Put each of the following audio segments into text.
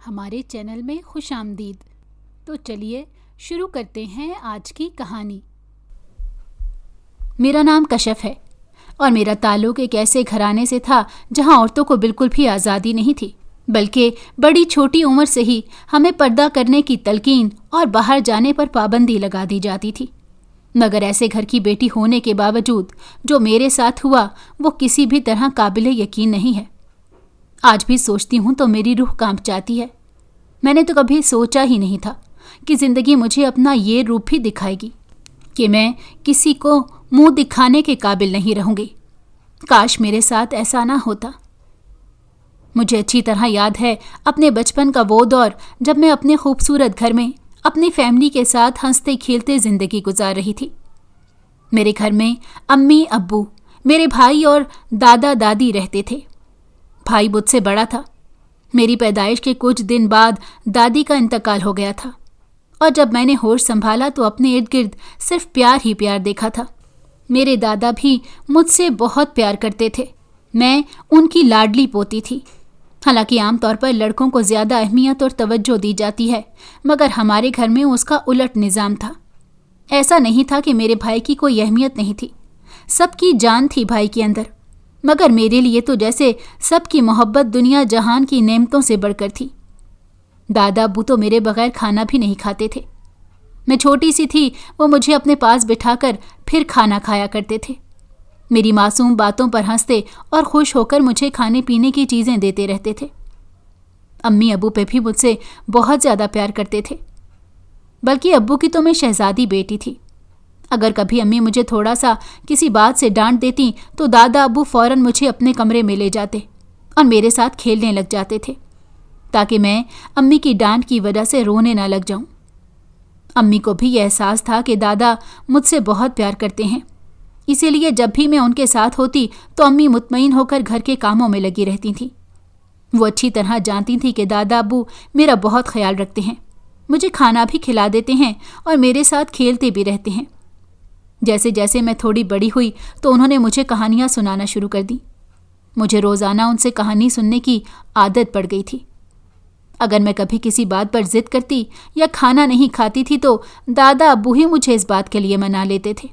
ہمارے چینل میں خوش آمدید۔ تو چلیے شروع کرتے ہیں آج کی کہانی۔ میرا نام کشف ہے اور میرا تعلق ایک ایسے گھرانے سے تھا جہاں عورتوں کو بالکل بھی آزادی نہیں تھی، بلکہ بڑی چھوٹی عمر سے ہی ہمیں پردہ کرنے کی تلقین اور باہر جانے پر پابندی لگا دی جاتی تھی۔ مگر ایسے گھر کی بیٹی ہونے کے باوجود جو میرے ساتھ ہوا وہ کسی بھی طرح قابل یقین نہیں ہے۔ آج بھی سوچتی ہوں تو میری روح کانپ جاتی ہے۔ میں نے تو کبھی سوچا ہی نہیں تھا کہ زندگی مجھے اپنا یہ روپ بھی دکھائے گی کہ میں کسی کو منہ دکھانے کے قابل نہیں رہوں گی۔ کاش میرے ساتھ ایسا نہ ہوتا۔ مجھے اچھی طرح یاد ہے اپنے بچپن کا وہ دور جب میں اپنے خوبصورت گھر میں اپنی فیملی کے ساتھ ہنستے کھیلتے زندگی گزار رہی تھی۔ میرے گھر میں امی ابو، میرے بھائی اور دادا دادی رہتے تھے۔ بھائی مجھ سے بڑا تھا۔ میری پیدائش کے کچھ دن بعد دادی کا انتقال ہو گیا تھا، اور جب میں نے ہوش سنبھالا تو اپنے ارد گرد صرف پیار ہی پیار دیکھا تھا۔ میرے دادا بھی مجھ سے بہت پیار کرتے تھے۔ میں ان کی لاڈلی پوتی تھی۔ حالانکہ عام طور پر لڑکوں کو زیادہ اہمیت اور توجہ دی جاتی ہے، مگر ہمارے گھر میں اس کا الٹ نظام تھا۔ ایسا نہیں تھا کہ میرے بھائی کی کوئی اہمیت نہیں تھی، سب کی جان تھی بھائی کے اندر، مگر میرے لیے تو جیسے سب کی محبت دنیا جہان کی نعمتوں سے بڑھ کر تھی۔ دادا ابو تو میرے بغیر کھانا بھی نہیں کھاتے تھے۔ میں چھوٹی سی تھی، وہ مجھے اپنے پاس بٹھا کر پھر کھانا کھایا کرتے تھے۔ میری معصوم باتوں پر ہنستے اور خوش ہو کر مجھے کھانے پینے کی چیزیں دیتے رہتے تھے۔ امی ابو پہ بھی مجھ سے بہت زیادہ پیار کرتے تھے، بلکہ ابو کی تو میں شہزادی بیٹی تھی۔ اگر کبھی امی مجھے تھوڑا سا کسی بات سے ڈانٹ دیتی تو دادا ابو فوراً مجھے اپنے کمرے میں لے جاتے اور میرے ساتھ کھیلنے لگ جاتے تھے، تاکہ میں امی کی ڈانٹ کی وجہ سے رونے نہ لگ جاؤں۔ امی کو بھی یہ احساس تھا کہ دادا مجھ سے بہت پیار کرتے ہیں، اسی لیے جب بھی میں ان کے ساتھ ہوتی تو امی مطمئن ہو کر گھر کے کاموں میں لگی رہتی تھیں۔ وہ اچھی طرح جانتی تھی کہ دادا ابو میرا بہت خیال رکھتے ہیں، مجھے کھانا بھی کھلا دیتے ہیں اور میرے ساتھ کھیلتے بھی رہتے ہیں۔ جیسے جیسے میں تھوڑی بڑی ہوئی تو انہوں نے مجھے کہانیاں سنانا شروع کر دی۔ مجھے روزانہ ان سے کہانی سننے کی عادت پڑ گئی تھی۔ اگر میں کبھی کسی بات پر ضد کرتی یا کھانا نہیں کھاتی تھی تو دادا ابو ہی مجھے اس بات کے لیے منا لیتے تھے۔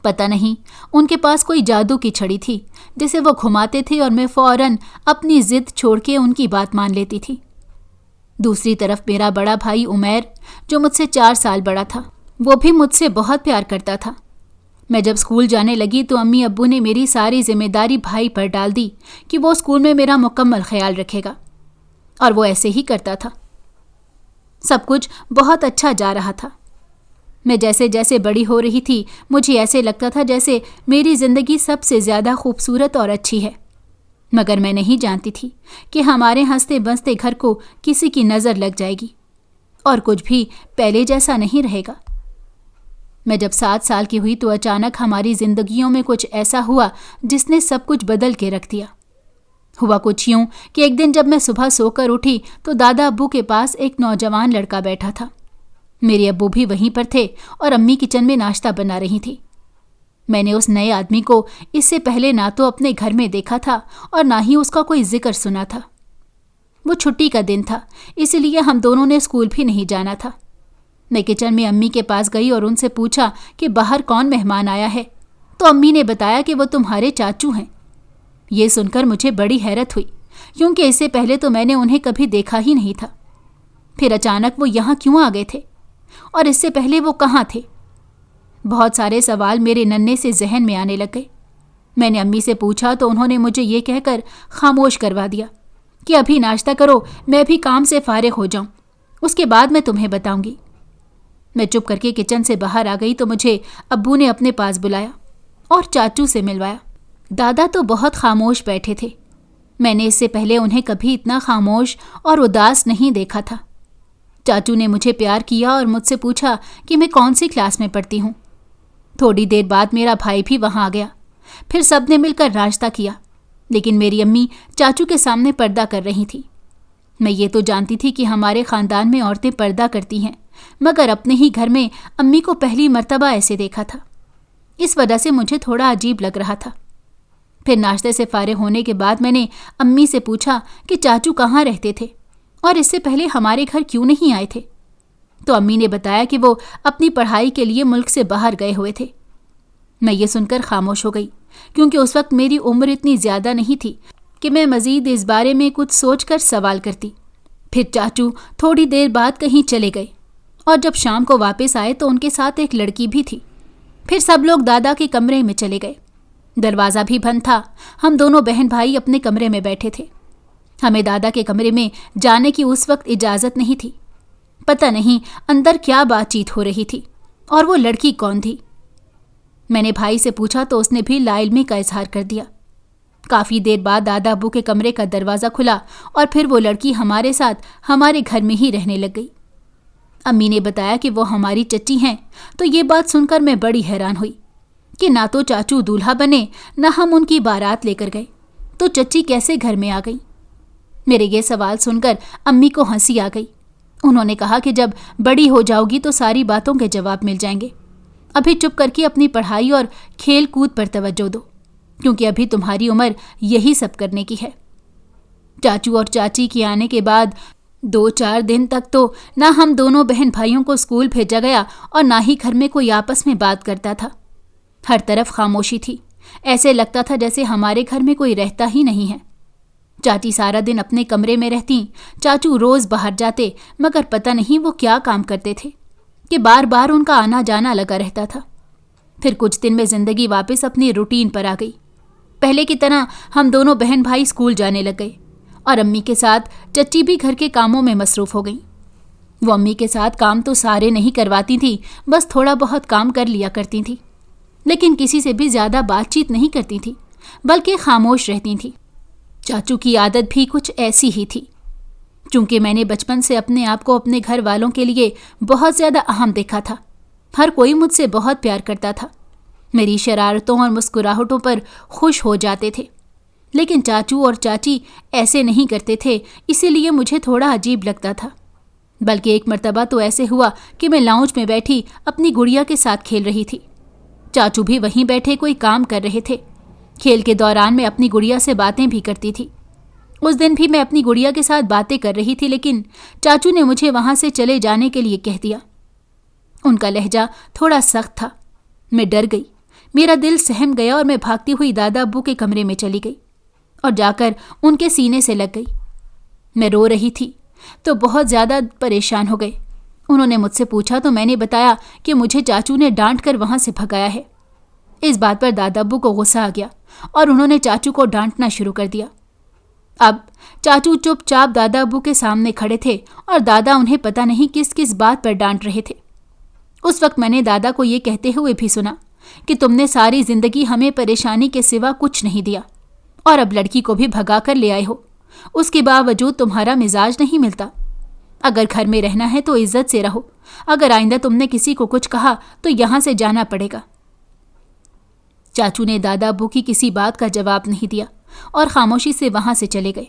پتہ نہیں ان کے پاس کوئی جادو کی چھڑی تھی جسے وہ گھماتے تھے اور میں فوراً اپنی ضد چھوڑ کے ان کی بات مان لیتی تھی۔ دوسری طرف میرا بڑا بھائی عمیر، جو مجھ سے 4 سال بڑا تھا، وہ بھی مجھ سے بہت پیار کرتا تھا۔ میں جب اسکول جانے لگی تو امی ابو نے میری ساری ذمہ داری بھائی پر ڈال دی کہ وہ اسکول میں میرا مکمل خیال رکھے گا، اور وہ ایسے ہی کرتا تھا۔ سب کچھ بہت اچھا جا رہا تھا۔ میں جیسے جیسے بڑی ہو رہی تھی مجھے ایسے لگتا تھا جیسے میری زندگی سب سے زیادہ خوبصورت اور اچھی ہے، مگر میں نہیں جانتی تھی کہ ہمارے ہنستے بنستے گھر کو کسی کی نظر لگ جائے گی اور کچھ بھی پہلے جیسا نہیں رہے گا۔ میں جب 7 سال کی ہوئی تو اچانک ہماری زندگیوں میں کچھ ایسا ہوا جس نے سب کچھ بدل کے رکھ دیا۔ ہوا کچھ یوں کہ ایک دن جب میں صبح سو کر اٹھی تو دادا ابو کے پاس ایک نوجوان لڑکا بیٹھا تھا۔ میرے ابو بھی وہیں پر تھے اور امی کچن میں ناشتہ بنا رہی تھی۔ میں نے اس نئے آدمی کو اس سے پہلے نہ تو اپنے گھر میں دیکھا تھا اور نہ ہی اس کا کوئی ذکر سنا تھا۔ وہ چھٹی کا دن تھا، اس لیے ہم دونوں نے اسکول بھی نہیں جانا تھا۔ میں کچن میں امی کے پاس گئی اور ان سے پوچھا کہ باہر کون مہمان آیا ہے، تو امی نے بتایا کہ وہ تمہارے چاچو ہیں۔ یہ سن کر مجھے بڑی حیرت ہوئی، کیونکہ اس سے پہلے تو میں نے انہیں کبھی دیکھا ہی نہیں تھا۔ پھر اچانک وہ یہاں کیوں آ گئے تھے، اور اس سے پہلے وہ کہاں تھے؟ بہت سارے سوال میرے ننھے سے ذہن میں آنے لگ گئے۔ میں نے امی سے پوچھا تو انہوں نے مجھے یہ کہہ کر خاموش کروا دیا کہ ابھی ناشتہ کرو، میں بھی کام سے فارغ ہو جاؤں، اس کے بعد میں تمہیں بتاؤں گی۔ میں چپ کر کے کچن سے باہر آ گئی تو مجھے ابو نے اپنے پاس بلایا اور چاچو سے ملوایا۔ دادا تو بہت خاموش بیٹھے تھے۔ میں نے اس سے پہلے انہیں کبھی اتنا خاموش اور اداس نہیں دیکھا تھا۔ چاچو نے مجھے پیار کیا اور مجھ سے پوچھا کہ میں کون سی کلاس میں پڑھتی ہوں۔ تھوڑی دیر بعد میرا بھائی بھی وہاں آ گیا۔ پھر سب نے مل کر ناشتہ کیا، لیکن میری امی چاچو کے سامنے پردہ کر رہی تھی۔ میں یہ تو جانتی تھی کہ ہمارے خاندان میں عورتیں پردہ کرتی ہیں، مگر اپنے ہی گھر میں امی کو پہلی مرتبہ ایسے دیکھا تھا۔ اس وجہ سے مجھے تھوڑا عجیب لگ رہا تھا۔ پھر ناشتے سے فارغ ہونے کے بعد میں نے امی سے پوچھا کہ چاچو کہاں رہتے تھے اور اس سے پہلے ہمارے گھر کیوں نہیں آئے تھے؟ تو امی نے بتایا کہ وہ اپنی پڑھائی کے لیے ملک سے باہر گئے ہوئے تھے۔ میں یہ سن کر خاموش ہو گئی، کیونکہ اس وقت میری عمر اتنی زیادہ نہیں تھی کہ میں مزید اس بارے میں کچھ سوچ کر سوال کرتی۔ پھر چاچو تھوڑی دیر بعد کہیں چلے گئے، اور جب شام کو واپس آئے تو ان کے ساتھ ایک لڑکی بھی تھی۔ پھر سب لوگ دادا کے کمرے میں چلے گئے۔ دروازہ بھی بند تھا۔ ہم دونوں بہن بھائی اپنے کمرے میں بیٹھے تھے۔ ہمیں دادا کے کمرے میں جانے کی اس وقت اجازت نہیں تھی۔ پتہ نہیں اندر کیا بات چیت ہو رہی تھی، اور وہ لڑکی کون تھی۔ میں نے بھائی سے پوچھا تو اس نے بھی لا علمی کا اظہار کر دیا۔ کافی دیر بعد دادا ابو کے کمرے کا دروازہ کھلا، اور پھر وہ لڑکی ہمارے ساتھ ہمارے گھر میں ہی رہنے لگ گئی۔ امی نے بتایا کہ وہ ہماری چچی ہیں، تو یہ بات سن کر میں بڑی حیران ہوئی کہ نہ تو چاچو دولہا بنے، نہ ہم ان کی بارات لے کر گئے، تو چچی کیسے گھر میں آ گئی؟ میرے یہ سوال سن کر امی کو ہنسی آ گئی۔ انہوں نے کہا کہ جب بڑی ہو جاؤ گی تو ساری باتوں کے جواب مل جائیں گے۔ ابھی چپ کر کے اپنی پڑھائی اور کھیل کود پر توجہ دو، کیونکہ ابھی تمہاری عمر یہی سب کرنے کی ہے۔ چاچو اور چاچی کے آنے کے بعد 2-4 دن تک تو نہ ہم دونوں بہن بھائیوں کو اسکول بھیجا گیا، اور نہ ہی گھر میں کوئی آپس میں بات کرتا تھا۔ ہر طرف خاموشی تھی، ایسے لگتا تھا جیسے ہمارے گھر میں کوئی رہتا ہی نہیں ہے۔ چاچی سارا دن اپنے کمرے میں رہتی، چاچو روز باہر جاتے، مگر پتہ نہیں وہ کیا کام کرتے تھے کہ بار بار ان کا آنا جانا لگا رہتا تھا۔ پھر کچھ دن میں زندگی واپس اپنی روٹین پر آ گئی۔ پہلے کی طرح ہم دونوں بہن بھائی اسکول جانے لگ گئے، اور امی کے ساتھ چچی بھی گھر کے کاموں میں مصروف ہو گئیں۔ وہ امی کے ساتھ کام تو سارے نہیں کرواتی تھیں، بس تھوڑا بہت کام کر لیا کرتی تھیں، لیکن کسی سے بھی زیادہ بات چیت نہیں کرتی تھیں، بلکہ خاموش رہتی تھیں۔ چاچو کی عادت بھی کچھ ایسی ہی تھی۔ چونکہ میں نے بچپن سے اپنے آپ کو اپنے گھر والوں کے لیے بہت زیادہ اہم دیکھا تھا، ہر کوئی مجھ سے بہت پیار کرتا تھا، میری شرارتوں اور مسکراہٹوں پر خوش ہو جاتے تھے، لیکن چاچو اور چاچی ایسے نہیں کرتے تھے، اسی لیے مجھے تھوڑا عجیب لگتا تھا۔ بلکہ ایک مرتبہ تو ایسے ہوا کہ میں لاؤنج میں بیٹھی اپنی گڑیا کے ساتھ کھیل رہی تھی۔ چاچو بھی وہیں بیٹھے کوئی کام کر رہے تھے۔ کھیل کے دوران میں اپنی گڑیا سے باتیں بھی کرتی تھی۔ اس دن بھی میں اپنی گڑیا کے ساتھ باتیں کر رہی تھی، لیکن چاچو نے مجھے وہاں سے چلے جانے کے لیے کہہ دیا۔ ان کا لہجہ تھوڑا سخت تھا۔ میں ڈر گئی، میرا دل سہم گیا، اور میں بھاگتی ہوئی دادا ابو کے کمرے میں چلی گئی اور جا کر ان کے سینے سے لگ گئی۔ میں رو رہی تھی تو بہت زیادہ پریشان ہو گئے۔ انہوں نے مجھ سے پوچھا تو میں نے بتایا کہ مجھے چاچو نے ڈانٹ کر وہاں سے بھگایا ہے۔ اس بات پر دادا ابو کو غصہ آ گیا، اور انہوں نے چاچو کو ڈانٹنا شروع کر دیا۔ اب چاچو چپ چاپ دادا ابو کے سامنے کھڑے تھے، اور دادا انہیں پتہ نہیں کس کس بات پر ڈانٹ رہے تھے۔ اس وقت میں نے دادا کو یہ کہتے ہوئے بھی سنا کہ تم نے ساری زندگی ہمیں پریشانی کے سوا کچھ نہیں دیا، اور اب لڑکی کو بھی بھگا کر لے آئے ہو، اس کے باوجود تمہارا مزاج نہیں ملتا۔ اگر گھر میں رہنا ہے تو عزت سے رہو، اگر آئندہ تم نے کسی کو کچھ کہا تو یہاں سے جانا پڑے گا۔ چاچو نے دادا ابو کی کسی بات کا جواب نہیں دیا، اور خاموشی سے وہاں سے چلے گئے۔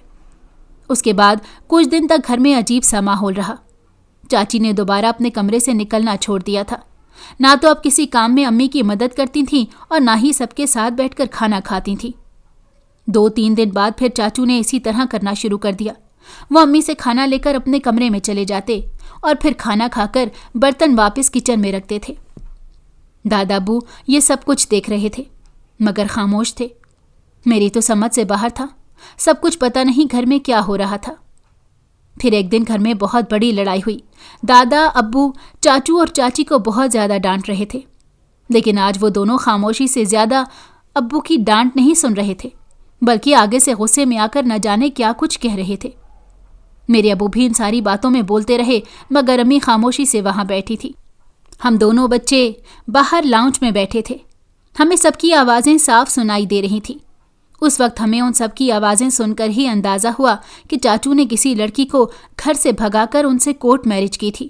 اس کے بعد کچھ دن تک گھر میں عجیب سا ماحول رہا۔ چاچی نے دوبارہ اپنے کمرے سے نکلنا چھوڑ دیا تھا۔ نہ تو اب کسی کام میں امی کی مدد کرتی تھیں، اور نہ ہی سب کے ساتھ بیٹھ کر کھانا کھاتی تھیں۔ 2-3 دن بعد پھر چاچو نے اسی طرح کرنا شروع کر دیا۔ وہ امی سے کھانا لے کر اپنے کمرے میں چلے جاتے، اور پھر کھانا کھا کر برتن واپس کچن میں رکھتے تھے۔ دادا ابو یہ سب کچھ دیکھ رہے تھے، مگر خاموش تھے۔ میری تو سمجھ سے باہر تھا، سب کچھ پتہ نہیں گھر میں کیا ہو رہا تھا۔ پھر ایک دن گھر میں بہت بڑی لڑائی ہوئی۔ دادا ابو چاچو اور چاچی کو بہت زیادہ ڈانٹ رہے تھے، لیکن آج وہ دونوں خاموشی سے زیادہ ابو کی ڈانٹ نہیں سن رہے تھے، بلکہ آگے سے غصے میں آ کر نہ جانے کیا کچھ کہہ رہے تھے۔ میرے ابو بھی ان ساری باتوں میں بولتے رہے، مگر امی خاموشی سے وہاں بیٹھی تھی۔ ہم دونوں بچے باہر لاؤنج میں بیٹھے تھے۔ ہمیں سب کی آوازیں صاف سنائی دے رہی تھیں۔ اس وقت ہمیں ان سب کی آوازیں سن کر ہی اندازہ ہوا کہ چاچو نے کسی لڑکی کو گھر سے بھگا کر ان سے کورٹ میرج کی تھی،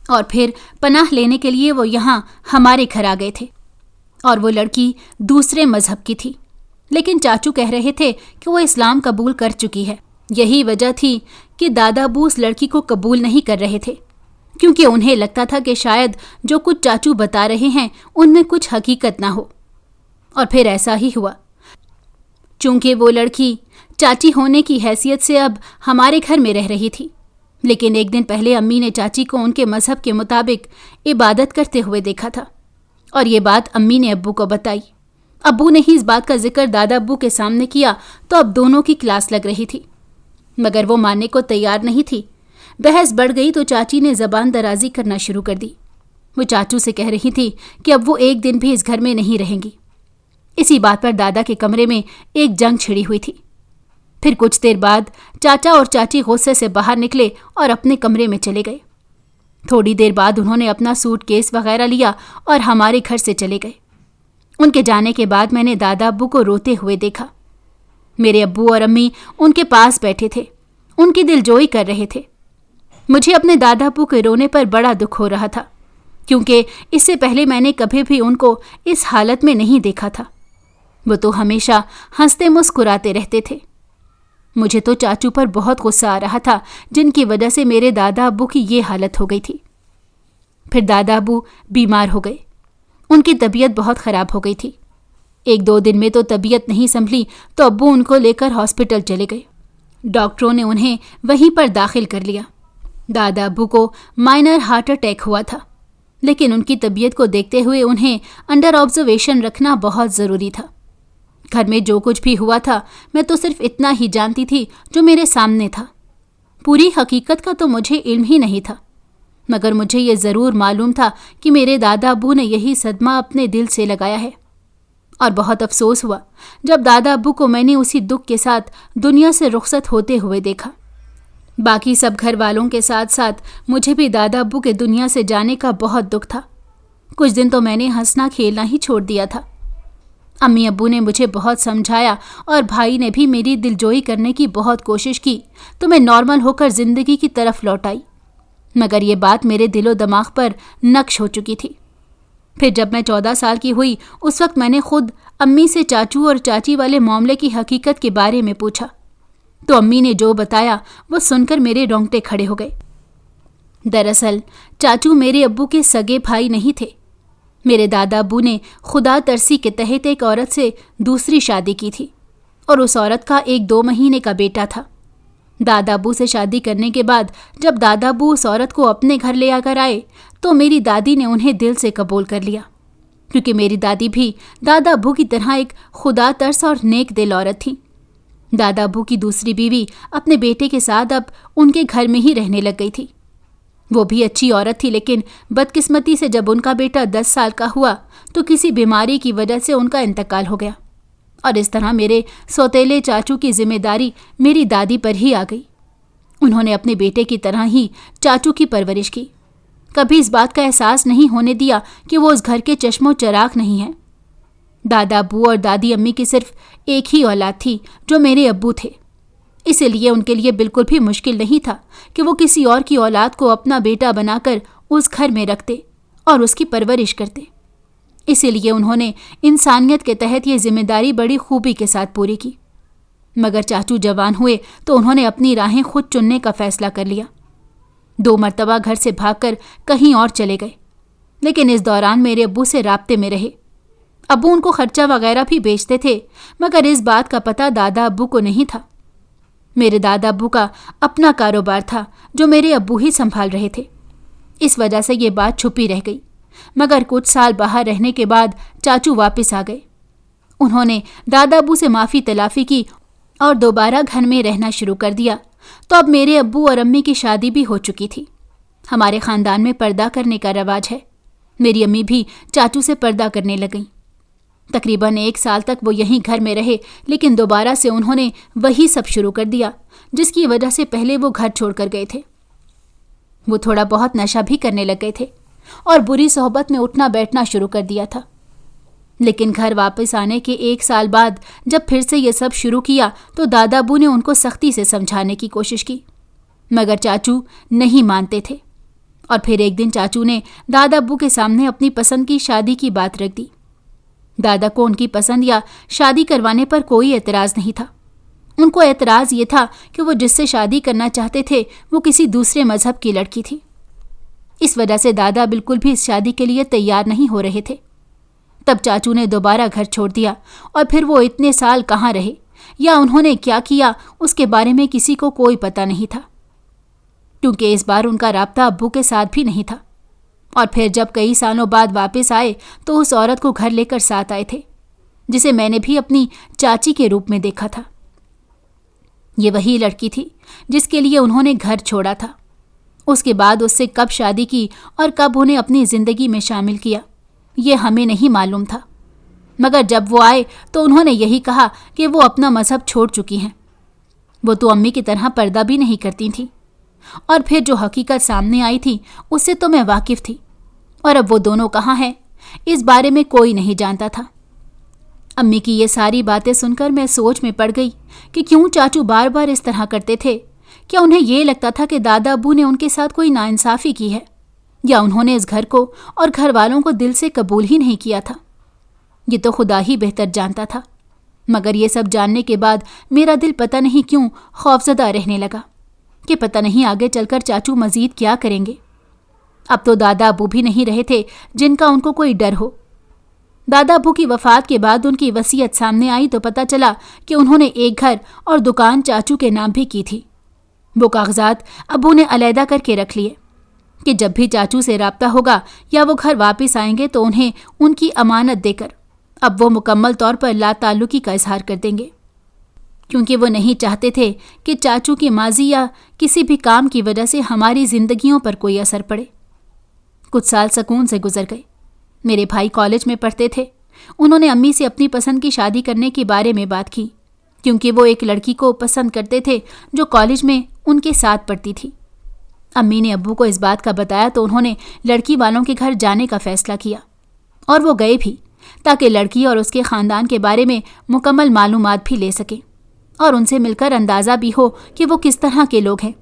اور پھر پناہ لینے کے لیے وہ یہاں ہمارے گھر آ گئے تھے، اور وہ لڑکی دوسرے مذہب کی تھی، لیکن چاچو کہہ رہے تھے کہ وہ اسلام قبول کر چکی ہے۔ یہی وجہ تھی کہ دادا ابو اس لڑکی کو قبول نہیں کر رہے تھے، کیونکہ انہیں لگتا تھا کہ شاید جو کچھ چاچو بتا رہے ہیں ان میں کچھ حقیقت نہ ہو۔ اور پھر ایسا ہی ہوا۔ چونکہ وہ لڑکی چاچی ہونے کی حیثیت سے اب ہمارے گھر میں رہ رہی تھی، लेकिन एक दिन पहले अम्मी ने चाची को उनके मजहब के मुताबिक इबादत करते हुए देखा था और ये बात अम्मी ने अब्बू को बताई। अब्बू ने ही इस बात का जिक्र दादा अब्बू के सामने किया तो अब दोनों की क्लास लग रही थी, मगर वो मानने को तैयार नहीं थी। बहस बढ़ गई तो चाची ने जबान दराजी करना शुरू कर दी। वो चाचू से कह रही थी कि अब वो एक दिन भी इस घर में नहीं रहेंगी। इसी बात पर दादा के कमरे में एक जंग छिड़ी हुई थी। फिर कुछ देर बाद चाचा और चाची गुस्से से बाहर निकले और अपने कमरे में चले गए। थोड़ी देर बाद उन्होंने अपना सूटकेस वगैरह लिया और हमारे घर से चले गए। उनके जाने के बाद मैंने दादा अब्बू को रोते हुए देखा। मेरे अब्बू और अम्मी उनके पास बैठे थे, उनकी दिलजोई कर रहे थे। मुझे अपने दादा अब्बू के रोने पर बड़ा दुख हो रहा था, क्योंकि इससे पहले मैंने कभी भी उनको इस हालत में नहीं देखा था। वो तो हमेशा हंसते मुस्कुराते रहते थे। मुझे तो चाचू पर बहुत गुस्सा आ रहा था, जिनकी वजह से मेरे दादा अब्बू की ये हालत हो गई थी। फिर दादा अब्बू बीमार हो गए। उनकी तबीयत बहुत ख़राब हो गई थी। 1-2 दिन में तो तबीयत नहीं संभली तो अब्बू उनको लेकर हॉस्पिटल चले गए। डॉक्टरों ने उन्हें वहीं पर दाखिल कर लिया। दादा अब्बू को माइनर हार्ट अटैक हुआ था, लेकिन उनकी तबीयत को देखते हुए उन्हें अंडर ऑब्जर्वेशन रखना बहुत ज़रूरी था। घर में जो कुछ भी हुआ था मैं तो सिर्फ इतना ही जानती थी जो मेरे सामने था। पूरी हकीकत का तो मुझे इल्म ही नहीं था, मगर मुझे ये ज़रूर मालूम था कि मेरे दादा अब्बू ने यही सदमा अपने दिल से लगाया है। और बहुत अफसोस हुआ जब दादा अब्बू को मैंने उसी दुख के साथ दुनिया से रुखसत होते हुए देखा। बाकी सब घर वालों के साथ साथ मुझे भी दादा अब्बू के दुनिया से जाने का बहुत दुख था। कुछ दिन तो मैंने हंसना खेलना ही छोड़ दिया था। अम्मी अब्बू ने मुझे बहुत समझाया और भाई ने भी मेरी दिलजोई करने की बहुत कोशिश की तो मैं नॉर्मल होकर ज़िंदगी की तरफ लौट आई, मगर ये बात मेरे दिलो दिमाग पर नक्श हो चुकी थी। फिर जब मैं 14 साल की हुई उस वक्त मैंने खुद अम्मी से चाचू और चाची वाले मामले की हकीकत के बारे में पूछा, तो अम्मी ने जो बताया वो सुनकर मेरे रोंगटे खड़े हो गए। दरअसल चाचू मेरे अब्बू के सगे भाई नहीं थे। मेरे दादा अब्बू ने खुदा तरसी के तहत एक औरत से दूसरी शादी की थी और उस औरत का 1-2 महीने का बेटा था। दादा अब्बू से शादी करने के बाद जब दादा अब्बू उस औरत को अपने घर ले आकर आए तो मेरी दादी ने उन्हें दिल से कबूल कर लिया, क्योंकि मेरी दादी भी दादा अब्बू की तरह एक खुदा तरस और नेक दिल औरत थी। दादा अब्बू की दूसरी बीवी अपने बेटे के साथ अब उनके घर में ही रहने लग गई थी। वो भी अच्छी औरत थी, लेकिन बदकिस्मती से जब उनका बेटा 10 साल का हुआ तो किसी बीमारी की वजह से उनका इंतकाल हो गया और इस तरह मेरे सौतेले चाचू की जिम्मेदारी मेरी दादी पर ही आ गई। उन्होंने अपने बेटे की तरह ही चाचू की परवरिश की, कभी इस बात का एहसास नहीं होने दिया कि वो उस घर के चश्मो चराग नहीं है। दादा अब्बू और दादी अम्मी की सिर्फ एक ही औलाद थी जो मेरे अब्बू थे, इसीलिए उनके लिए बिल्कुल भी मुश्किल नहीं था कि वो किसी और की औलाद को अपना बेटा बनाकर उस घर में रखते और उसकी परवरिश करते। इसीलिए उन्होंने इंसानियत के तहत ये जिम्मेदारी बड़ी खूबी के साथ पूरी की। मगर चाचू जवान हुए तो उन्होंने अपनी राहें खुद चुनने का फैसला कर लिया। 2 मरतबा घर से भागकर कहीं और चले गए, लेकिन इस दौरान मेरे अब्बू से राब्ते में रहे। अब्बू उनको खर्चा वगैरह भी बेचते थे, मगर इस बात का पता दादा अब्बू को नहीं था। मेरे दादा अब्बू का अपना कारोबार था जो मेरे अब्बू ही संभाल रहे थे। इस वजह से ये बात छुपी रह गई, मगर कुछ साल बाहर रहने के बाद चाचू वापस आ गए। उन्होंने दादा अब्बू से माफ़ी तलाफ़ी की और दोबारा घर में रहना शुरू कर दिया। तो अब मेरे अब्बू और अम्मी की शादी भी हो चुकी थी। हमारे ख़ानदान में पर्दा करने का रवाज है। मेरी अम्मी भी चाचू से पर्दा करने लगीं। तकरीबन 1 साल तक वो यहीं घर में रहे, लेकिन दोबारा से उन्होंने वही सब शुरू कर दिया जिसकी वजह से पहले वो घर छोड़कर गए थे। वो थोड़ा बहुत नशा भी करने लग गए थे और बुरी सोहबत में उठना बैठना शुरू कर दिया था। लेकिन घर वापस आने के 1 साल बाद जब फिर से ये सब शुरू किया तो दादा अब्बू ने उनको सख्ती से समझाने की कोशिश की, मगर चाचू नहीं मानते थे। और फिर एक दिन चाचू ने दादा अब्बू के सामने अपनी पसंद की शादी की बात रख दी। दादा को उनकी पसंद या शादी करवाने पर कोई एतराज़ नहीं था। उनको एतराज़ ये था कि वो जिससे शादी करना चाहते थे वो किसी दूसरे मजहब की लड़की थी। इस वजह से दादा बिल्कुल भी इस शादी के लिए तैयार नहीं हो रहे थे। तब चाचू ने दोबारा घर छोड़ दिया और फिर वो इतने साल कहाँ रहे या उन्होंने क्या किया उसके बारे में किसी को कोई पता नहीं था। क्योंकि इस बार उनका राब्ता अब्बू के साथ भी नहीं था। और फिर जब कई सालों बाद वापस आए तो उस औरत को घर लेकर साथ आए थे, जिसे मैंने भी अपनी चाची के रूप में देखा था। ये वही लड़की थी जिसके लिए उन्होंने घर छोड़ा था। उसके बाद उससे कब शादी की और कब उन्हें अपनी जिंदगी में शामिल किया, ये हमें नहीं मालूम था। मगर जब वो आए तो उन्होंने यही कहा कि वो अपना मजहब छोड़ चुकी हैं। वो तो अम्मी की तरह पर्दा भी नहीं करती थी। और फिर जो हकीकत सामने आई थी उससे तो मैं वाकिफ थी, और अब वो दोनों कहाँ हैं इस बारे में कोई नहीं जानता था। अम्मी की ये सारी बातें सुनकर मैं सोच में पड़ गई कि क्यों चाचू बार बार इस तरह करते थे। क्या उन्हें ये लगता था कि दादा अब्बू ने उनके साथ कोई नाइंसाफ़ी की है, या उन्होंने इस घर को और घर वालों को दिल से कबूल ही नहीं किया था। ये तो खुदा ही बेहतर जानता था। मगर ये सब जानने के बाद मेरा दिल पता नहीं क्यों खौफजदा रहने लगा कि पता नहीं आगे चलकर चाचू मजीद क्या करेंगे। अब तो दादा अब्बू भी नहीं रहे थे जिनका उनको कोई डर हो। दादा अब्बू की वफ़ात के बाद उनकी वसीयत सामने आई तो पता चला कि उन्होंने एक घर और दुकान चाचू के नाम भी की थी। वो कागजात अब्बू ने अलहदा करके रख लिए कि जब भी चाचू से राब्ता होगा या वो घर वापस आएंगे तो उन्हें उनकी अमानत देकर अब वो मुकम्मल तौर पर लाताल्लुकी का इजहार कर देंगे, क्योंकि वो नहीं चाहते थे कि चाचू की माजी या किसी भी काम की वजह से हमारी जिंदगियों पर कोई असर पड़े। कुछ साल सुकून से गुजर गए। मेरे भाई कॉलेज में पढ़ते थे। उन्होंने अम्मी से अपनी पसंद की शादी करने के बारे में बात की, क्योंकि वो एक लड़की को पसंद करते थे जो कॉलेज में उनके साथ पढ़ती थी। अम्मी ने अब्बू को इस बात का बताया तो उन्होंने लड़की वालों के घर जाने का फैसला किया, और वो गए भी, ताकि लड़की और उसके ख़ानदान के बारे में मुकम्मल मालूमात भी ले सकें और उनसे मिलकर अंदाज़ा भी हो कि वो किस तरह के लोग हैं।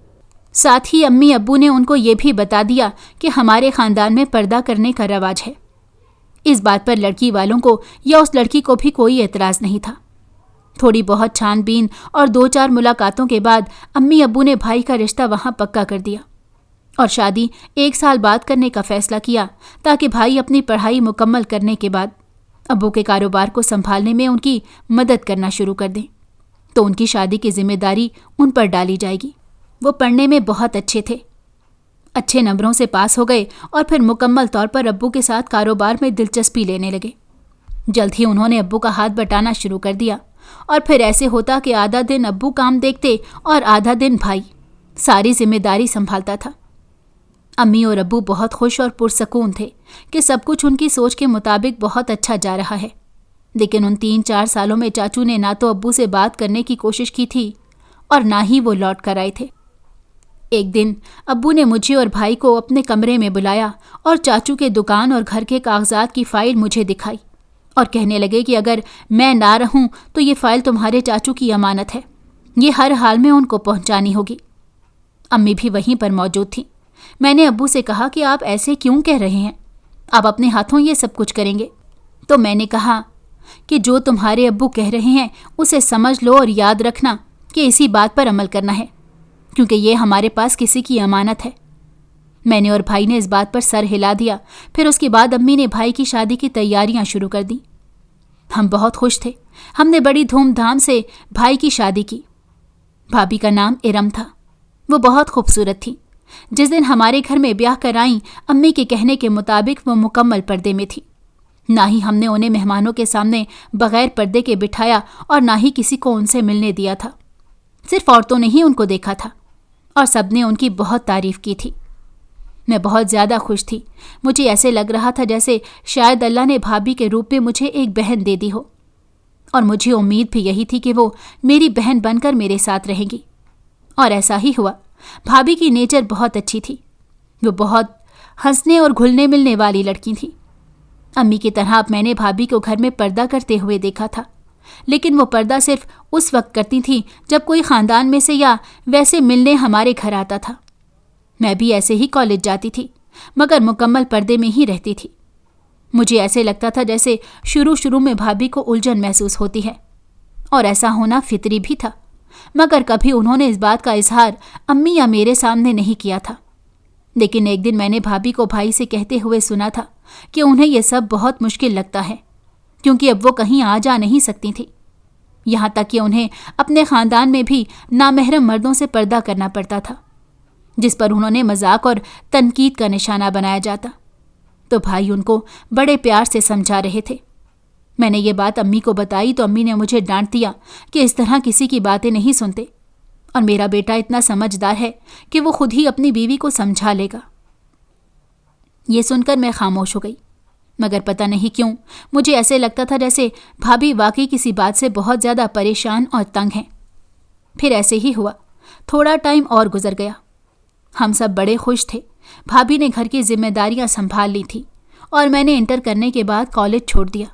साथ ही अम्मी अब्बू ने उनको ये भी बता दिया कि हमारे ख़ानदान में पर्दा करने का रवाज है। इस बात पर लड़की वालों को या उस लड़की को भी कोई एतराज़ नहीं था। थोड़ी बहुत छानबीन और 2-4 मुलाकातों के बाद अम्मी अब्बू ने भाई का रिश्ता वहाँ पक्का कर दिया और शादी 1 साल बाद करने का फ़ैसला किया, ताकि भाई अपनी पढ़ाई मुकम्मल करने के बाद अब्बू के कारोबार को संभालने में उनकी मदद करना शुरू कर दें, तो उनकी शादी की जिम्मेदारी उन पर डाली जाएगी। वो पढ़ने में बहुत अच्छे थे, अच्छे नंबरों से पास हो गए और फिर मुकम्मल तौर पर अब्बू के साथ कारोबार में दिलचस्पी लेने लगे। जल्द ही उन्होंने अब्बू का हाथ बटाना शुरू कर दिया, और फिर ऐसे होता कि आधा दिन अब्बू काम देखते और आधा दिन भाई सारी जिम्मेदारी संभालता था। अम्मी और अब्बू बहुत खुश और पुरसकून थे कि सब कुछ उनकी सोच के मुताबिक बहुत अच्छा जा रहा है। लेकिन उन 3-4 सालों में चाचू ने ना तो अब्बू से बात करने की कोशिश की थी और ना ही वो लौट कर आए थे। एक दिन अब्बू ने मुझे और भाई को अपने कमरे में बुलाया और चाचू के दुकान और घर के कागजात की फ़ाइल मुझे दिखाई और कहने लगे कि अगर मैं ना रहूं तो ये फ़ाइल तुम्हारे चाचू की अमानत है, ये हर हाल में उनको पहुंचानी होगी। अम्मी भी वहीं पर मौजूद थी। मैंने अब्बू से कहा कि आप ऐसे क्यों कह रहे हैं, आप अपने हाथों ये सब कुछ करेंगे। तो मैंने कहा कि जो तुम्हारे अब्बू कह रहे हैं उसे समझ लो और याद रखना कि इसी बात पर अमल करना है, क्योंकि ये हमारे पास किसी की अमानत है। मैंने और भाई ने इस बात पर सर हिला दिया। फिर उसके बाद अम्मी ने भाई की शादी की तैयारियां शुरू कर दी। हम बहुत खुश थे। हमने बड़ी धूमधाम से भाई की शादी की। भाभी का नाम इरम था। वो बहुत खूबसूरत थी। जिस दिन हमारे घर में ब्याह कराई, अम्मी के कहने के मुताबिक वो मुकम्मल पर्दे में थी। ना ही हमने उन्हें मेहमानों के सामने बगैर पर्दे के बिठाया और ना ही किसी को उनसे मिलने दिया था। सिर्फ औरतों ने ही उनको देखा था और सबने उनकी बहुत तारीफ की थी। मैं बहुत ज़्यादा खुश थी। मुझे ऐसे लग रहा था जैसे शायद अल्लाह ने भाभी के रूप में मुझे एक बहन दे दी हो, और मुझे उम्मीद भी यही थी कि वो मेरी बहन बनकर मेरे साथ रहेंगी। और ऐसा ही हुआ। भाभी की नेचर बहुत अच्छी थी। वो बहुत हंसने और घुलने मिलने वाली लड़की थी। अम्मी की तरह अब मैंने भाभी को घर में पर्दा करते हुए देखा था, लेकिन वो पर्दा सिर्फ उस वक्त करती थी जब कोई ख़ानदान में से या वैसे मिलने हमारे घर आता था। मैं भी ऐसे ही कॉलेज जाती थी, मगर मुकम्मल पर्दे में ही रहती थी। मुझे ऐसे लगता था जैसे शुरू में भाभी को उलझन महसूस होती है, और ऐसा होना फितरी भी था। मगर कभी उन्होंने इस बात का इजहार अम्मी या मेरे सामने नहीं किया था। लेकिन एक दिन मैंने भाभी को भाई से कहते हुए सुना था कि उन्हें यह सब बहुत मुश्किल लगता है, क्योंकि अब वो कहीं आ जा नहीं सकती थी। यहाँ तक कि उन्हें अपने ख़ानदान में भी नामहरम मर्दों से पर्दा करना पड़ता था। जिस पर उन्होंने मजाक और तनकीद का निशाना बनाया जाता। तो भाई उनको बड़े प्यार से समझा रहे थे। मैंने ये बात अम्मी को बताई तो अम्मी ने मुझे डांट दिया कि इस तरह किसी की बातें नहीं सुनते, और मेरा बेटा इतना समझदार है कि वो खुद ही अपनी बीवी को समझा लेगा। ये सुनकर मैं खामोश हो गई, मगर पता नहीं क्यों मुझे ऐसे लगता था जैसे भाभी वाकई किसी बात से बहुत ज़्यादा परेशान और तंग हैं। फिर ऐसे ही हुआ। थोड़ा टाइम और गुजर गया। हम सब बड़े खुश थे। भाभी ने घर की जिम्मेदारियां संभाल ली थी और मैंने इंटर करने के बाद कॉलेज छोड़ दिया।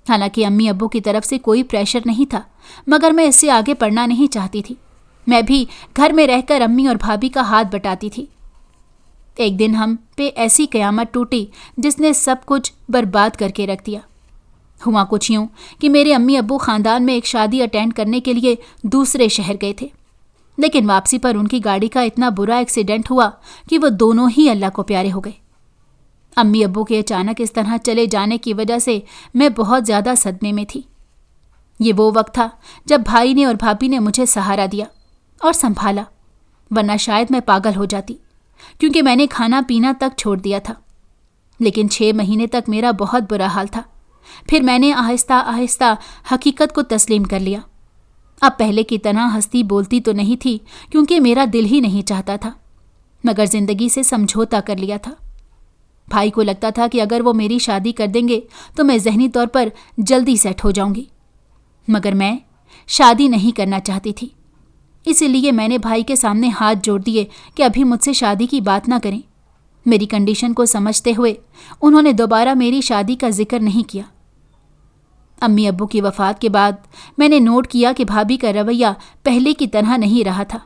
हालांकि अम्मी अब्बू की तरफ से कोई प्रेशर नहीं था, मगर मैं इससे आगे पढ़ना नहीं चाहती थी। मैं भी घर में रहकर अम्मी और भाभी का हाथ बटाती थी। एक दिन हम पे ऐसी कयामत टूटी जिसने सब कुछ बर्बाद करके रख दिया। हुआ कुछ यूं कि मेरे अम्मी अब्बू खानदान में एक शादी अटेंड करने के लिए दूसरे शहर गए थे, लेकिन वापसी पर उनकी गाड़ी का इतना बुरा एक्सीडेंट हुआ कि वो दोनों ही अल्लाह को प्यारे हो गए। अम्मी अब्बू के अचानक इस तरह चले जाने की वजह से मैं बहुत ज़्यादा सदमे में थी। ये वो वक्त था जब भाई ने और भाभी ने मुझे सहारा दिया और संभाला, वरना शायद मैं पागल हो जाती, क्योंकि मैंने खाना पीना तक छोड़ दिया था। लेकिन 6 महीने तक मेरा बहुत बुरा हाल था। फिर मैंने आहिस्ता आहिस्ता हकीकत को तस्लीम कर लिया। अब पहले की तरह हंसती बोलती तो नहीं थी, क्योंकि मेरा दिल ही नहीं चाहता था, मगर जिंदगी से समझौता कर लिया था। भाई को लगता था कि अगर वो मेरी शादी कर देंगे तो मैं ज़हनी तौर पर जल्दी सेट हो जाऊंगी, मगर मैं शादी नहीं करना चाहती थी। इसीलिए मैंने भाई के सामने हाथ जोड़ दिए कि अभी मुझसे शादी की बात ना करें। मेरी कंडीशन को समझते हुए उन्होंने दोबारा मेरी शादी का जिक्र नहीं किया। अम्मी अब्बू की वफ़ात के बाद मैंने नोट किया कि भाभी का रवैया पहले की तरह नहीं रहा था।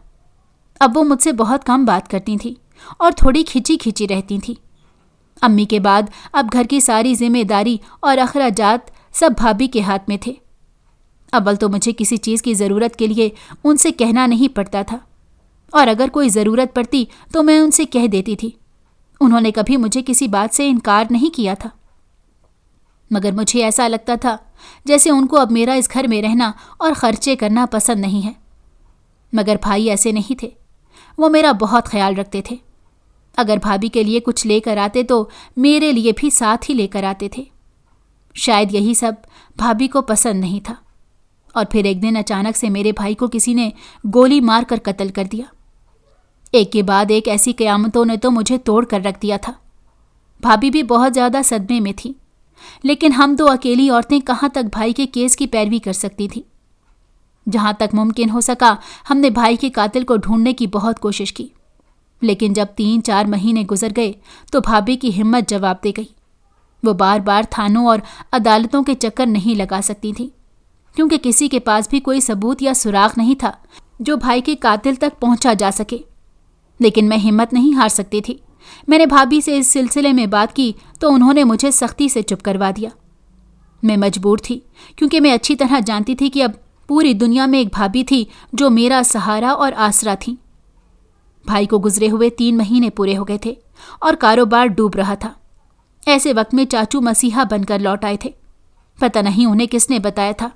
अब वो मुझसे बहुत कम बात करती थी और थोड़ी खिंची खिंची रहती थी। अम्मी के बाद अब घर की सारी जिम्मेदारी और अखराजात सब भाभी के हाथ में थे। अव्वल तो मुझे किसी चीज़ की ज़रूरत के लिए उनसे कहना नहीं पड़ता था, और अगर कोई ज़रूरत पड़ती तो मैं उनसे कह देती थी। उन्होंने कभी मुझे किसी बात से इनकार नहीं किया था, मगर मुझे ऐसा लगता था जैसे उनको अब मेरा इस घर में रहना और खर्चे करना पसंद नहीं है। मगर भाई ऐसे नहीं थे, वो मेरा बहुत ख्याल रखते थे। अगर भाभी के लिए कुछ लेकर आते तो मेरे लिए भी साथ ही लेकर आते थे। शायद यही सब भाभी को पसंद नहीं था। और फिर एक दिन अचानक से मेरे भाई को किसी ने गोली मार कर कत्ल कर दिया। एक के बाद एक ऐसी क़यामतों ने तो मुझे तोड़ कर रख दिया था। भाभी भी बहुत ज़्यादा सदमे में थी, लेकिन हम 2 अकेली औरतें कहाँ तक भाई के केस की पैरवी कर सकती थी। जहाँ तक मुमकिन हो सका हमने भाई के कातिल को ढूंढने की बहुत कोशिश की, लेकिन जब 3-4 महीने गुजर गए तो भाभी की हिम्मत जवाब दे गई। वो बार बार थानों और अदालतों के चक्कर नहीं लगा सकती थी, क्योंकि किसी के पास भी कोई सबूत या सुराग नहीं था जो भाई के कातिल तक पहुंचा जा सके। लेकिन मैं हिम्मत नहीं हार सकती थी। मैंने भाभी से इस सिलसिले में बात की तो उन्होंने मुझे सख्ती से चुप करवा दिया। मैं मजबूर थी, क्योंकि मैं अच्छी तरह जानती थी कि अब पूरी दुनिया में एक भाभी थी जो मेरा सहारा और आसरा थी। भाई को गुजरे हुए 3 महीने पूरे हो गए थे और कारोबार डूब रहा था। ऐसे वक्त में चाचू मसीहा बनकर लौट आए थे। पता नहीं उन्हें किसने बताया था।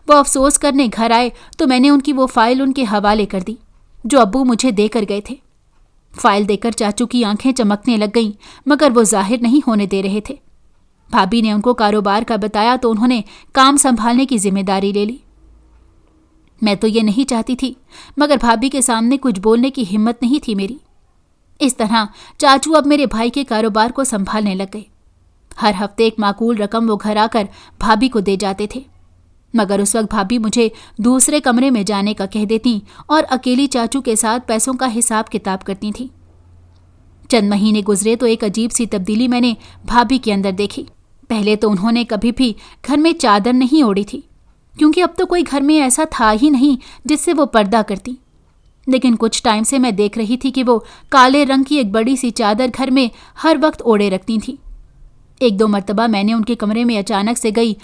वो अफसोस करने घर आए तो मैंने उनकी वो फाइल उनके हवाले कर दी जो अब्बू मुझे देकर गए थे। फाइल देकर चाचू की आंखें चमकने लग गईं, मगर वो जाहिर नहीं होने दे रहे थे। भाभी ने उनको कारोबार का बताया तो उन्होंने काम संभालने की जिम्मेदारी ले ली। मैं तो ये नहीं चाहती थी, मगर भाभी के सामने कुछ बोलने की हिम्मत नहीं थी मेरी। इस तरह चाचू अब मेरे भाई के कारोबार को संभालने लग गए। हर हफ्ते एक माकूल रकम वो घर आकर भाभी को दे जाते थे, मगर उस वक्त भाभी मुझे दूसरे कमरे में जाने का कह देती और अकेली चाचू के साथ पैसों का हिसाब किताब करती थी। चंद महीने गुजरे तो एक अजीब सी तब्दीली मैंने भाभी के अंदर देखी। पहले तो उन्होंने कभी भी घर में चादर नहीं ओढ़ी थी, क्योंकि अब तो कोई घर में ऐसा था ही नहीं जिससे वो पर्दा करती। लेकिन कुछ टाइम से मैं देख रही थी कि वो काले रंग की एक बड़ी सी चादर घर में हर वक्त ओढ़े रखती थी। 1-2 मरतबा मैंने उनके कमरे में अचानक से गई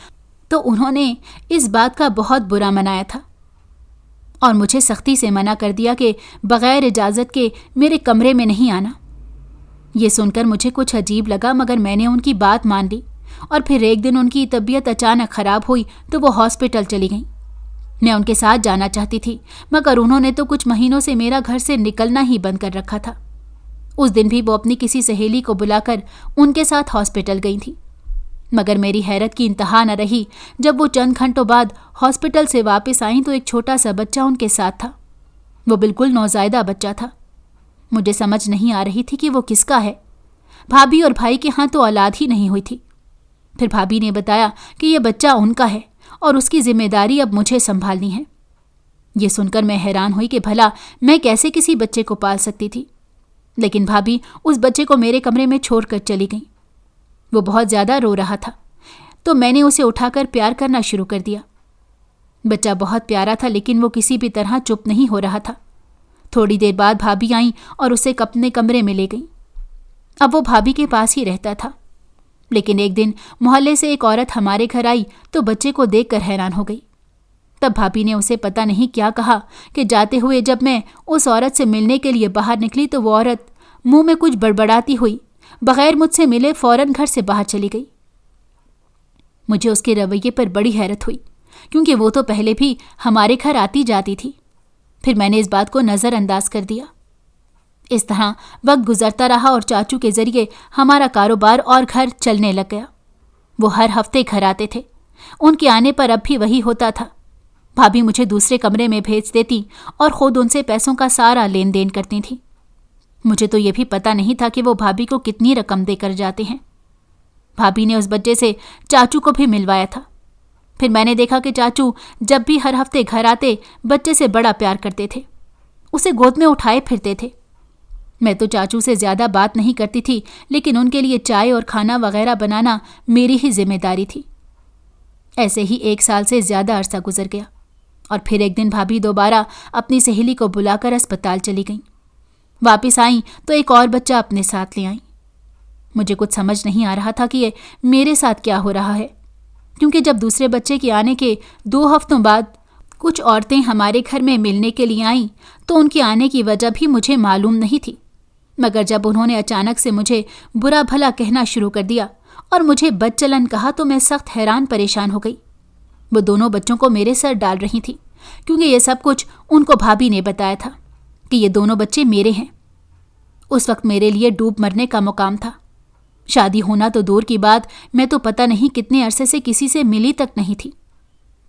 तो उन्होंने इस बात का बहुत बुरा मनाया था और मुझे सख्ती से मना कर दिया कि बग़ैर इजाज़त के मेरे कमरे में नहीं आना। ये सुनकर मुझे कुछ अजीब लगा, मगर मैंने उनकी बात मान ली। और फिर एक दिन उनकी तबीयत अचानक ख़राब हुई तो वो हॉस्पिटल चली गईं। मैं उनके साथ जाना चाहती थी, मगर उन्होंने तो कुछ महीनों से मेरा घर से निकलना ही बंद कर रखा था। उस दिन भी वो अपनी किसी सहेली को बुलाकर उनके साथ हॉस्पिटल गई थी। मगर मेरी हैरत की इंतहा न रही जब वो चंद घंटों बाद हॉस्पिटल से वापस आई तो एक छोटा सा बच्चा उनके साथ था। वो बिल्कुल नौज़ायदा बच्चा था। मुझे समझ नहीं आ रही थी कि वो किसका है। भाभी और भाई के यहाँ तो औलाद ही नहीं हुई थी। फिर भाभी ने बताया कि ये बच्चा उनका है और उसकी जिम्मेदारी अब मुझे संभालनी है। ये सुनकर मैं हैरान हुई कि भला मैं कैसे किसी बच्चे को पाल सकती थी। लेकिन भाभी उस बच्चे को मेरे कमरे में छोड़कर चली गई। वो बहुत ज़्यादा रो रहा था तो मैंने उसे उठाकर प्यार करना शुरू कर दिया। बच्चा बहुत प्यारा था, लेकिन वो किसी भी तरह चुप नहीं हो रहा था। थोड़ी देर बाद भाभी आई और उसे अपने कमरे में ले गई। अब वो भाभी के पास ही रहता था। लेकिन एक दिन मोहल्ले से एक औरत हमारे घर आई तो बच्चे को देखकर हैरान हो गई। तब भाभी ने उसे पता नहीं क्या कहा कि जाते हुए जब मैं उस औरत से मिलने के लिए बाहर निकली तो वो औरत मुंह में कुछ बड़बड़ाती हुई बगैर मुझसे मिले फौरन घर से बाहर चली गई। मुझे उसके रवैये पर बड़ी हैरत हुई, क्योंकि वो तो पहले भी हमारे घर आती जाती थी। फिर मैंने इस बात को नज़रअंदाज कर दिया। इस तरह वक्त गुजरता रहा और चाचू के जरिए हमारा कारोबार और घर चलने लग गया। वो हर हफ्ते घर आते थे। उनके आने पर अब भी वही होता था। भाभी मुझे दूसरे कमरे में भेज देती और खुद उनसे पैसों का सारा लेन देन करती थी। मुझे तो ये भी पता नहीं था कि वो भाभी को कितनी रकम देकर जाते हैं। भाभी ने उस बच्चे से चाचू को भी मिलवाया था। फिर मैंने देखा कि चाचू जब भी हर हफ्ते घर आते बच्चे से बड़ा प्यार करते थे, उसे गोद में उठाए फिरते थे। मैं तो चाचू से ज़्यादा बात नहीं करती थी, लेकिन उनके लिए चाय और खाना वगैरह बनाना मेरी ही जिम्मेदारी थी। ऐसे ही 1 साल से ज़्यादा अरसा गुजर गया और फिर एक दिन भाभी दोबारा अपनी सहेली को बुलाकर अस्पताल चली गईं। वापस आई तो एक और बच्चा अपने साथ ले आई। मुझे कुछ समझ नहीं आ रहा था कि ये मेरे साथ क्या हो रहा है, क्योंकि जब दूसरे बच्चे के आने के 2 हफ्तों बाद कुछ औरतें हमारे घर में मिलने के लिए आईं तो उनके आने की वजह भी मुझे मालूम नहीं थी। मगर जब उन्होंने अचानक से मुझे बुरा भला कहना शुरू कर दिया और मुझे बदचलन कहा तो मैं सख्त हैरान परेशान हो गई। वो दोनों बच्चों को मेरे सर डाल रही थी, क्योंकि ये सब कुछ उनको भाभी ने बताया था कि ये दोनों बच्चे मेरे हैं। उस वक्त मेरे लिए डूब मरने का मुकाम था। शादी होना तो दूर की बात, मैं तो पता नहीं कितने अरसे से किसी से मिली तक नहीं थी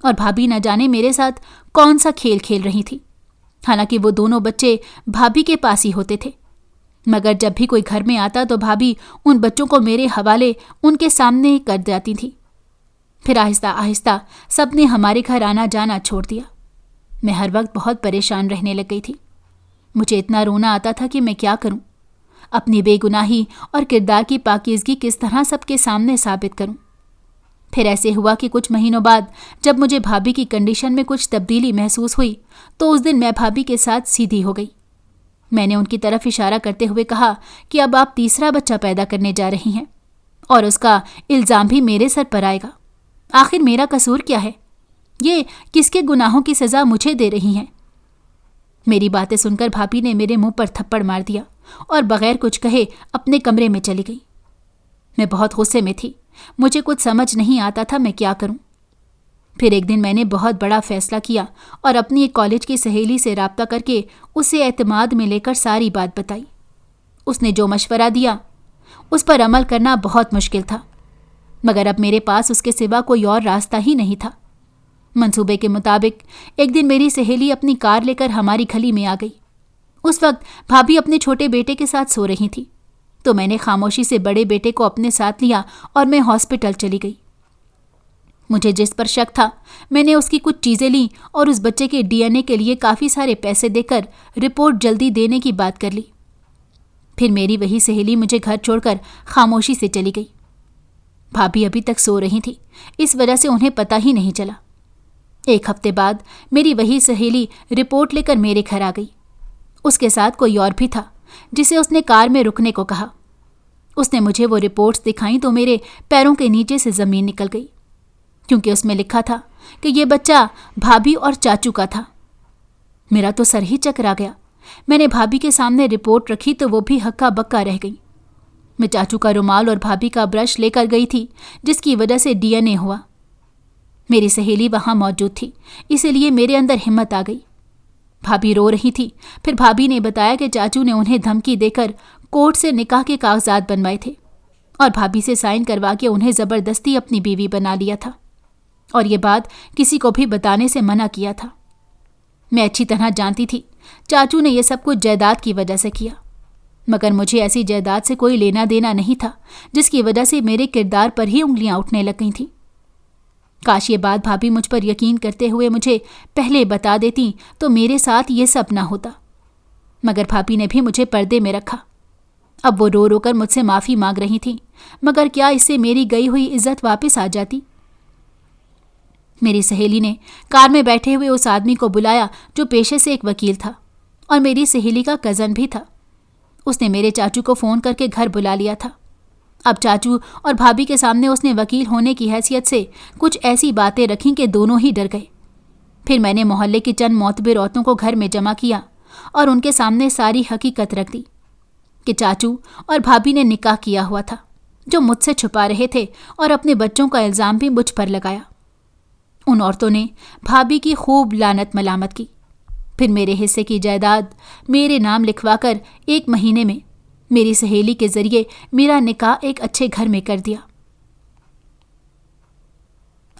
और भाभी न जाने मेरे साथ कौन सा खेल खेल रही थी। हालांकि वो दोनों बच्चे भाभी के पास ही होते थे, मगर जब भी कोई घर में आता तो भाभी उन बच्चों को मेरे हवाले उनके सामने ही कर जाती थी। फिर आहिस्ता आहिस्ता सबने हमारे घर आना जाना छोड़ दिया। मैं हर वक्त बहुत परेशान रहने लग गई थी। मुझे इतना रोना आता था कि मैं क्या करूं, अपनी बेगुनाही और किरदार की पाकीज़गी किस तरह सबके सामने साबित करूं। फिर ऐसे हुआ कि कुछ महीनों बाद जब मुझे भाभी की कंडीशन में कुछ तब्दीली महसूस हुई तो उस दिन मैं भाभी के साथ सीधी हो गई। मैंने उनकी तरफ इशारा करते हुए कहा कि अब आप तीसरा बच्चा पैदा करने जा रही हैं और उसका इल्ज़ाम भी मेरे सर पर आएगा। आखिर मेरा कसूर क्या है? ये किसके गुनाहों की सज़ा मुझे दे रही हैं? मेरी बातें सुनकर भाभी ने मेरे मुंह पर थप्पड़ मार दिया और बगैर कुछ कहे अपने कमरे में चली गई। मैं बहुत गुस्से में थी। मुझे कुछ समझ नहीं आता था मैं क्या करूं। फिर एक दिन मैंने बहुत बड़ा फैसला किया और अपनी एक कॉलेज की सहेली से राब्ता करके उसे एतमाद में लेकर सारी बात बताई। उसने जो मशवरा दिया उस पर अमल करना बहुत मुश्किल था, मगर अब मेरे पास उसके सिवा कोई और रास्ता ही नहीं था। मंसूबे के मुताबिक एक दिन मेरी सहेली अपनी कार लेकर हमारी गली में आ गई। उस वक्त भाभी अपने छोटे बेटे के साथ सो रही थी, तो मैंने खामोशी से बड़े बेटे को अपने साथ लिया और मैं हॉस्पिटल चली गई। मुझे जिस पर शक था मैंने उसकी कुछ चीज़ें ली और उस बच्चे के डीएनए के लिए काफ़ी सारे पैसे देकर रिपोर्ट जल्दी देने की बात कर ली। फिर मेरी वही सहेली मुझे घर छोड़कर खामोशी से चली गई। भाभी अभी तक सो रही थी, इस वजह से उन्हें पता ही नहीं चला। 1 हफ्ते बाद मेरी वही सहेली रिपोर्ट लेकर मेरे घर आ गई। उसके साथ कोई और भी था जिसे उसने कार में रुकने को कहा। उसने मुझे वो रिपोर्ट्स दिखाई तो मेरे पैरों के नीचे से ज़मीन निकल गई, क्योंकि उसमें लिखा था कि ये बच्चा भाभी और चाचू का था। मेरा तो सर ही चकरा गया। मैंने भाभी के सामने रिपोर्ट रखी तो वो भी हक्का बक्का रह गई। मैं चाचू का रुमाल और भाभी का ब्रश लेकर गई थी, जिसकी वजह से डीएनए हुआ। میری سہیلی وہاں موجود تھی، اسی لیے میرے اندر ہمت آ گئی۔ بھابھی رو رہی تھی۔ پھر بھابھی نے بتایا کہ چاچو نے انہیں دھمکی دے کر کورٹ سے نکاح کے کاغذات بنوائے تھے اور بھابھی سے سائن کروا کے انہیں زبردستی اپنی بیوی بنا لیا تھا، اور یہ بات کسی کو بھی بتانے سے منع کیا تھا۔ میں اچھی طرح جانتی تھی چاچو نے یہ سب کچھ جائیداد کی وجہ سے کیا، مگر مجھے ایسی جائیداد سے کوئی لینا دینا نہیں تھا جس کی وجہ سے میرے کردار پر ہی انگلیاں اٹھنے لگ گئی تھیں۔ کاش یہ بات بھابھی مجھ پر یقین کرتے ہوئے مجھے پہلے بتا دیتی تو میرے ساتھ یہ سب نہ ہوتا، مگر بھابھی نے بھی مجھے پردے میں رکھا۔ اب وہ رو رو کر مجھ سے معافی مانگ رہی تھیں، مگر کیا اس سے میری گئی ہوئی عزت واپس آ جاتی؟ میری سہیلی نے کار میں بیٹھے ہوئے اس آدمی کو بلایا جو پیشے سے ایک وکیل تھا اور میری سہیلی کا کزن بھی تھا۔ اس نے میرے چاچو کو فون کر کے گھر بلا لیا تھا۔ اب چاچو اور بھابھی کے سامنے اس نے وکیل ہونے کی حیثیت سے کچھ ایسی باتیں رکھیں کہ دونوں ہی ڈر گئے۔ پھر میں نے محلے کی چند معتبر عورتوں کو گھر میں جمع کیا اور ان کے سامنے ساری حقیقت رکھ دی کہ چاچو اور بھابھی نے نکاح کیا ہوا تھا، جو مجھ سے چھپا رہے تھے، اور اپنے بچوں کا الزام بھی مجھ پر لگایا۔ ان عورتوں نے بھابھی کی خوب لعنت ملامت کی۔ پھر میرے حصے کی جائیداد میرے نام لکھوا کر 1 مہینے میں میری سہیلی کے ذریعے میرا نکاح ایک اچھے گھر میں کر دیا۔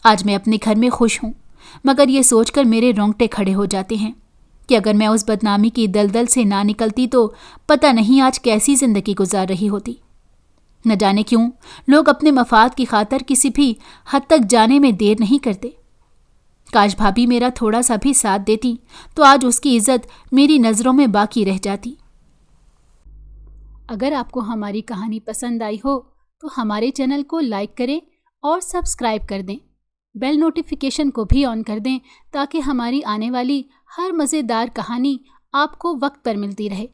آج میں اپنے گھر میں خوش ہوں، مگر یہ سوچ کر میرے رونگٹے کھڑے ہو جاتے ہیں کہ اگر میں اس بدنامی کی دلدل سے نہ نکلتی تو پتہ نہیں آج کیسی زندگی گزار رہی ہوتی۔ نہ جانے کیوں لوگ اپنے مفاد کی خاطر کسی بھی حد تک جانے میں دیر نہیں کرتے۔ کاش بھابھی میرا تھوڑا سا بھی ساتھ دیتی تو آج اس کی عزت میری نظروں میں باقی رہ جاتی۔ اگر آپ کو ہماری کہانی پسند آئی ہو تو ہمارے چینل کو لائک کریں اور سبسکرائب کر دیں۔ بیل نوٹیفیکیشن کو بھی آن کر دیں تاکہ ہماری آنے والی ہر مزیدار کہانی آپ کو وقت پر ملتی رہے۔